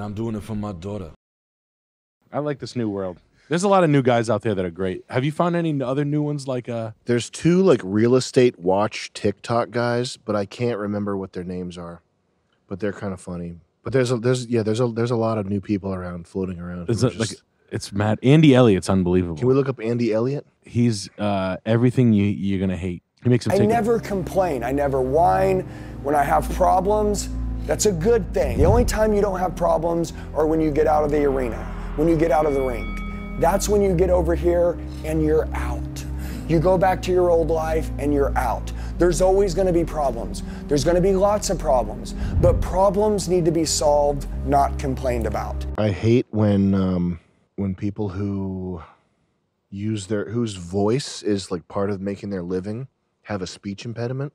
and I'm doing it for my daughter. I like this new world. There's a lot of new guys out there that are great. Have you found any other new ones like There's two like real estate watch TikTok guys, but I can't remember what their names are. But they're kind of funny. But there's a lot of new people around floating around. It's mad. Andy Elliott's unbelievable. Can we look up Andy Elliott? He's everything you're gonna hate. He makes him I take never complain. I never whine. When I have problems, that's a good thing. The only time you don't have problems are when you get out of the arena, when you get out of the ring. That's when you get over here and you're out. You go back to your old life and you're out. There's always going to be problems. There's going to be lots of problems, but problems need to be solved, not complained about. I hate when people whose voice is like part of making their living have a speech impediment,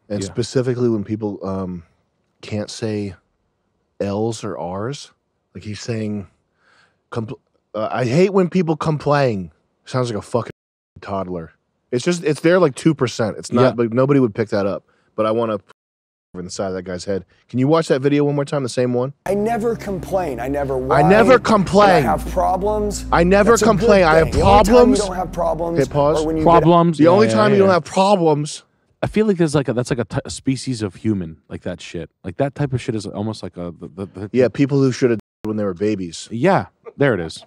and specifically when people can't say L's or R's. Like he's saying, I hate when people complain. Sounds like a fucking toddler. It's there like 2%. It's not, but nobody would pick that up. But I want to put over the side of that guy's head. Can you watch that video one more time? The same one. I never complain. I never whine. I never complain. I have problems. I never complain. I have problems. The only time you don't have problems. Okay, pause. When you problems. The only time you don't have problems. I feel like that's like a species of human, like that shit. Like that type of shit is almost like people who should have when they were babies. Yeah, there it is.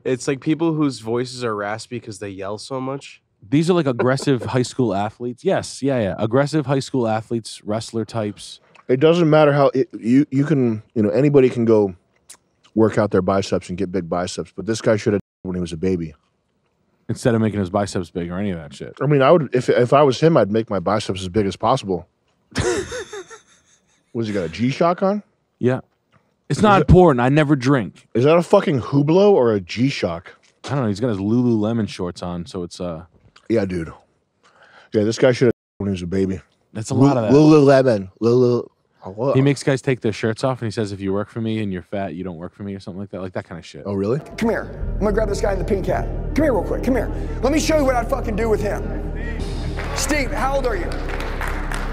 It's like people whose voices are raspy because they yell so much. These are like aggressive high school athletes. Yes, yeah. Aggressive high school athletes, wrestler types. It doesn't matter how you can, anybody can go work out their biceps and get big biceps, but this guy should have when he was a baby. Instead of making his biceps big or any of that shit. I mean, I would if I was him, I'd make my biceps as big as possible. Was he got a G-Shock on? Yeah. It's not important. I never drink. Is that a fucking Hublot or a G-Shock? I don't know. He's got his Lululemon shorts on, so it's Yeah, dude. Yeah, this guy should have when he was a baby. That's a lot of that. Lululemon. He makes guys take their shirts off, and he says, "If you work for me and you're fat, you don't work for me," or something like that kind of shit. Oh, really? Come here. I'm gonna grab this guy in the pink hat. Come here real quick. Come here. Let me show you what I'd fucking do with him. Steve, how old are you?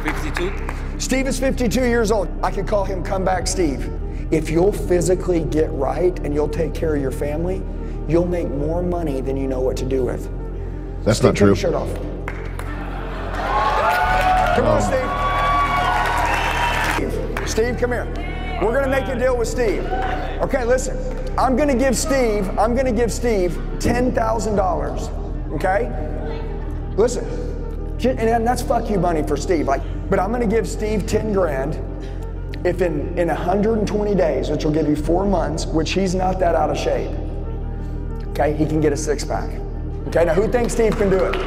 52. Steve is 52 years old. I could call him Comeback Steve. If you'll physically get right and you'll take care of your family, you'll make more money than you know what to do with. That's Steve, not true. Take your shirt off. Come on, Steve. Steve, come here. We're gonna make a deal with Steve. Okay, listen. I'm gonna give Steve $10,000. Okay? Listen. And that's fuck you money for Steve. But I'm gonna give Steve 10 grand. If in 120 days, which will give you 4 months, which he's not that out of shape, okay, he can get a 6-pack. Okay, now who thinks Steve can do it? All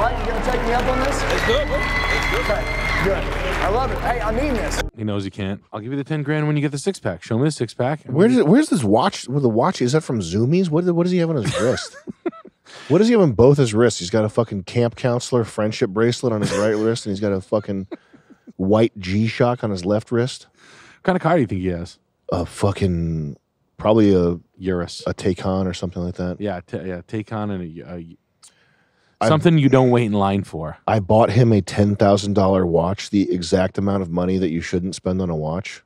right, you gonna take me up on this? Let's do it, bro. Let's do it. Okay, good. I love it. Hey, I mean this. He knows he can't. I'll give you the 10 grand when you get the 6-pack. Show me the 6-pack. Where's this watch? With the watch, is that from Zoomies? What does he have on his wrist? What does he have on both his wrists? He's got a fucking camp counselor friendship bracelet on his right wrist, and he's got a fucking white G-Shock on his left wrist. What kind of car do you think he has? A fucking, probably a Urus, a Taycan or something like that. Yeah, Taycan and something you don't wait in line for. I bought him a $10,000 watch, the exact amount of money that you shouldn't spend on a watch.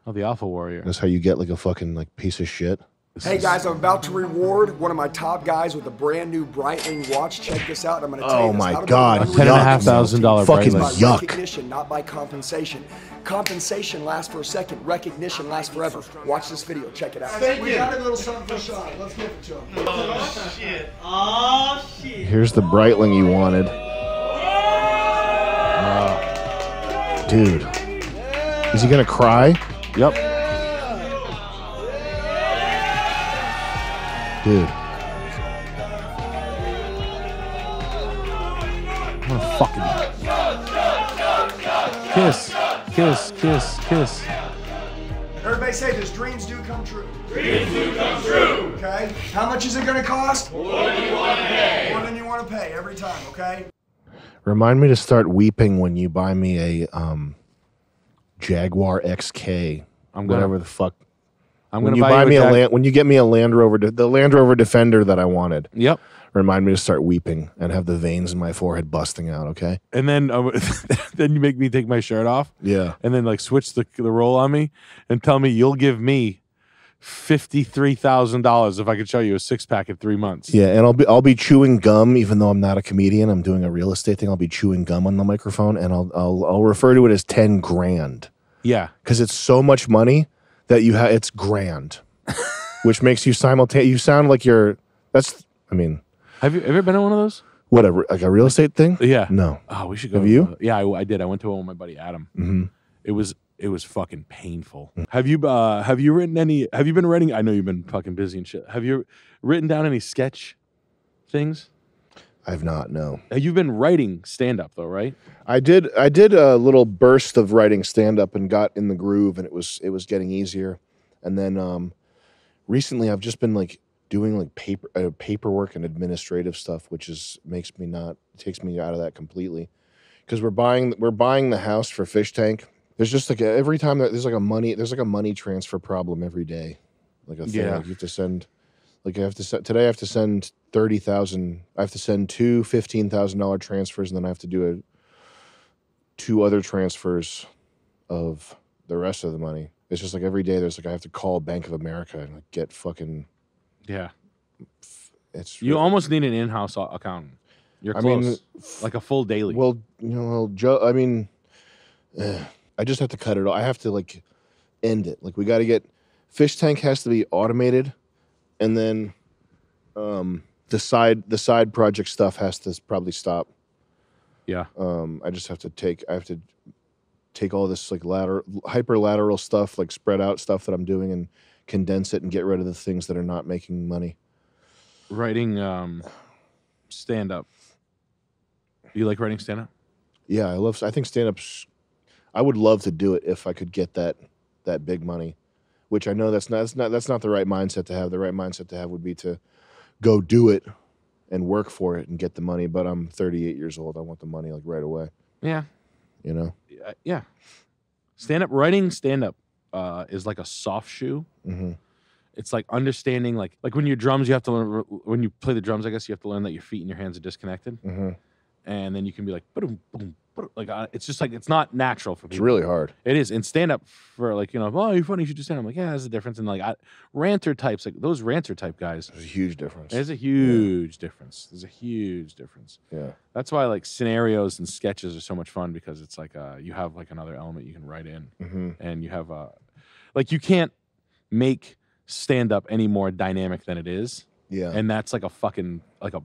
Oh, the Alpha Warrior. That's how you get like a fucking like piece of shit. Hey guys, I'm about to reward one of my top guys with a brand new Breitling watch. Check this out. I'm going to tell you this. My God. $10,500 fucking by yuck. recognition, not by compensation. Compensation lasts for a second. Recognition lasts forever. Watch this video. Check it out. We got a little something for Sean. Let's give it to him. Oh, shit. Oh, shit. Here's the Breitling you wanted. Dude. Is he going to cry? Yep. Dude. I'm gonna fucking kiss. Everybody say this. Dreams do come true. Dreams do come true. Okay? How much is it going to cost? More than you want to pay. More than you want to pay every time, okay? Remind me to start weeping when you buy me a Jaguar XK. Whatever the fuck. I'm when gonna you buy me you a when you get me a Land Rover, the Land Rover Defender that I wanted. Yep. Remind me to start weeping and have the veins in my forehead busting out. Okay. And then then you make me take my shirt off. Yeah. And then like switch the roll on me and tell me you'll give me $53,000 if I could show you a 6-pack in 3 months. Yeah, and I'll be chewing gum, even though I'm not a comedian. I'm doing a real estate thing. I'll be chewing gum on the microphone, and I'll refer to it as 10 grand. Yeah. Because it's so much money that it's grand, which makes you you sound like you're. I mean. Have you ever been on one of those? Whatever, like a real estate thing? Yeah. No. Oh, we should go. Have you? Yeah, I did. I went to one with my buddy Adam. Mm-hmm. It was fucking painful. Have you written any? Have you been writing? I know you've been fucking busy and shit. Have you written down any sketch things? I've not. No. You've been writing stand up though, right? I did a little burst of writing stand up and got in the groove, and it was getting easier. And then recently, I've just been like doing like paperwork and administrative stuff, which takes me out of that completely. Because we're buying the house for Fish Tank. There's just like every time there's like a money transfer problem every day, like a thing. Yeah. Like you have to send, like today I have to send 30,000. I have to send two $15,000 transfers, and then I have to do two other transfers of the rest of the money. It's just like every day there's like I have to call Bank of America and like get fucking. Yeah. You almost need an in-house accountant. You're close. Like a full daily. Well, Joe. I mean, I just have to cut it off. I have to like end it. Like we got to get Fish Tank has to be automated, and then the side project stuff has to probably stop. Yeah. I have to take all this like hyperlateral stuff, like spread out stuff that I'm doing, and condense it and get rid of the things that are not making money. Writing stand up. You like writing stand up? Yeah, I think stand up's. I would love to do it if I could get that big money, which I know that's not the right mindset to have. The right mindset to have would be to go do it and work for it and get the money. But I'm 38 years old. I want the money like right away. Yeah. You know? Yeah. Writing stand up is like a soft shoe. Mm-hmm. It's like understanding, like when you're drums, you have to learn, when you play the drums, I guess you have to learn that your feet and your hands are disconnected. Mm-hmm. And then you can be like, boom, boom, boom. Like it's just like, it's not natural for people. It's really hard. It is. And stand up for like, oh, you're funny, you should do stand up. I'm like, yeah, there's a difference. And like ranter types, like those ranter type guys. There's a huge difference. There's a huge difference. There's a huge difference. Yeah. That's why like scenarios and sketches are so much fun, because it's like you have like another element you can write in. Mm-hmm. And you have like you can't make stand up any more dynamic than it is. Yeah. And that's like a fucking like a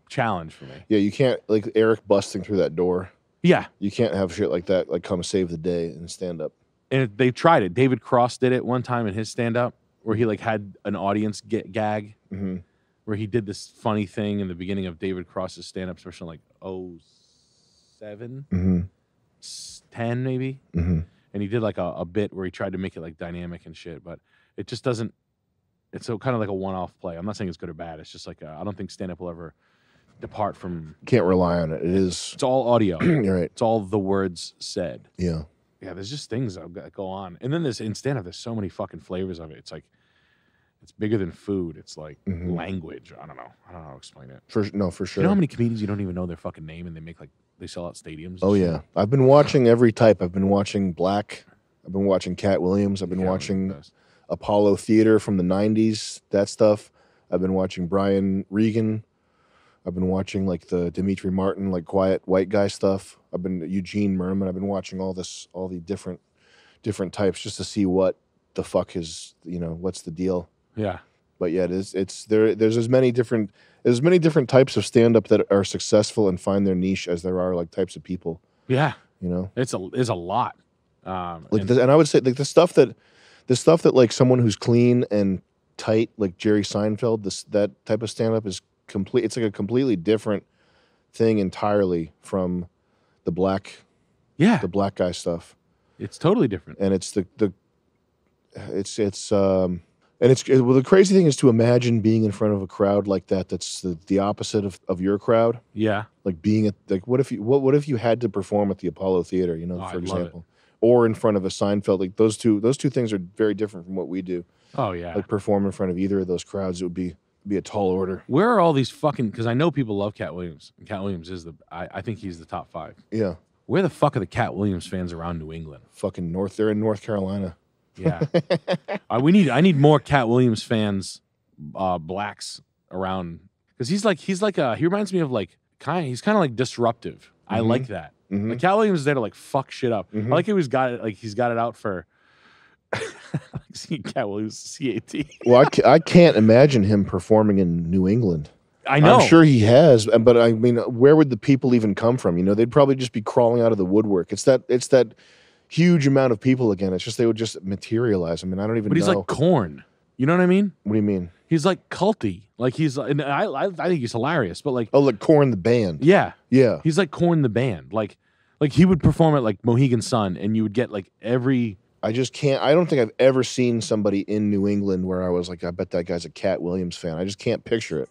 challenge for me. Yeah, you can't like Eric busting through that door. Yeah. You can't have shit like that like come save the day in stand up. And they tried it. David Cross did it one time in his stand up where he like had an audience gag. Mm-hmm. Where he did this funny thing in the beginning of David Cross's stand up special, like 07, mm-hmm. 10 maybe. Mm-hmm. And he did like a bit where he tried to make it like dynamic and shit, but it just doesn't. It's so kind of like a one-off play. I'm not saying it's good or bad. It's just like I don't think stand up will ever depart from. Can't rely on it. It's all audio. You're right. It's all the words said. Yeah. Yeah. There's just things that go on, and then in stand up, there's so many fucking flavors of it. It's like it's bigger than food. It's like language. I don't know how to explain it. For sure. You know how many comedians you don't even know their fucking name, and they sell out stadiums? Oh yeah, I've been watching every type. I've been watching Black. I've been watching Cat Williams. I've been watching Apollo Theater from the 90s, that stuff. I've been watching Brian Regan. I've been watching like the Dimitri Martin, like quiet white guy stuff. I've been Eugene Merman. I've been watching all the different types just to see what the fuck is, what's the deal. Yeah. But yeah, there's as many different types of stand-up that are successful and find their niche as there are like types of people. Yeah. It's a lot. And I would say like the stuff that like someone who's clean and tight, like Jerry Seinfeld, that type of stand-up is complete. It's like a completely different thing entirely from the black guy stuff. It's totally different. And it's the crazy thing is to imagine being in front of a crowd like that. That's the opposite of your crowd. Yeah. Like being what if you had to perform at the Apollo Theater, for example. or in front of a Seinfeld. Like those two things are very different from what we do. Oh yeah. Like perform in front of either of those crowds, it would be a tall order. Where are all these fucking? Because I know people love Cat Williams. And Cat Williams is I think he's the top 5. Yeah, Where the fuck are the Cat Williams fans around New England? fucking they're in North Carolina. Yeah. I need more Cat Williams fans, blacks around, because he reminds me of he's kind of like disruptive. I like that. Mhm. Like Cat Williams is there to like fuck shit up. Mhm. I like he's got it out for seeing Cat Williams CAT. Well, I can't imagine him performing in New England. I know. I'm sure he has, but I mean, where would the people even come from? You know, they'd probably just be crawling out of the woodwork. It's that huge amount of people again. It's just they would just materialize. I mean, I don't even But he's know. like Korn. You know what I mean? What do you mean? He's like culty. Like and I think he's hilarious. But like, Oh, like Korn the band. yeah, Yeah. he's like Korn the band. Like he would perform at like Mohegan Sun, and you would get like every. I just can't. I don't think I've ever seen somebody in New England where I was like, I bet that guy's a Cat Williams fan. I just can't picture it.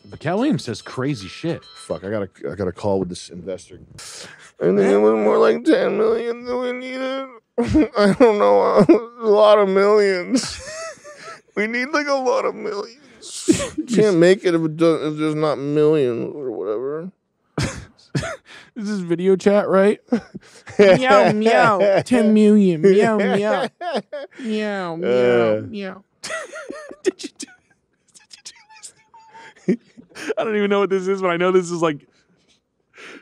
But Cat Williams says crazy shit. Fuck, I got a call with this investor. I think it was more like 10 million than we needed. I don't know, a lot of millions. We need like a lot of millions. Can't make it if there's not millions or whatever. Is this video chat right? Meow meow. 10 million. Meow meow. Meow meow meow. Did you do this? I don't even know what this is, but I know this is like.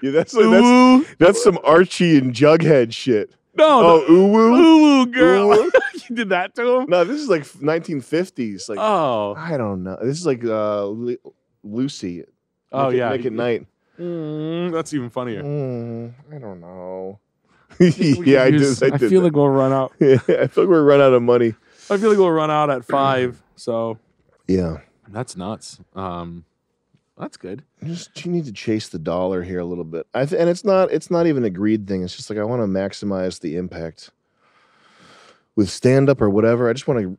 Yeah, that's some Archie and Jughead shit. No, Uwu? Uwu girl. Uwu? You did that to him? No, this is like 1950s. Like Oh. I don't know. This is like Lucy. Oh, yeah. Nick at Night. That's even funnier. I don't know. We Yeah, I could did. use- I did feel that. like we'll run out. I feel like we're run out of money. I feel like we'll run out at 5. So Yeah. that's nuts. That's good. You need to chase the dollar here a little bit. And it's not even a greed thing. It's just like I want to maximize the impact with stand up or whatever. I just want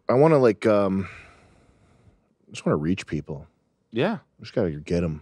to reach people. Yeah. Just got to get them.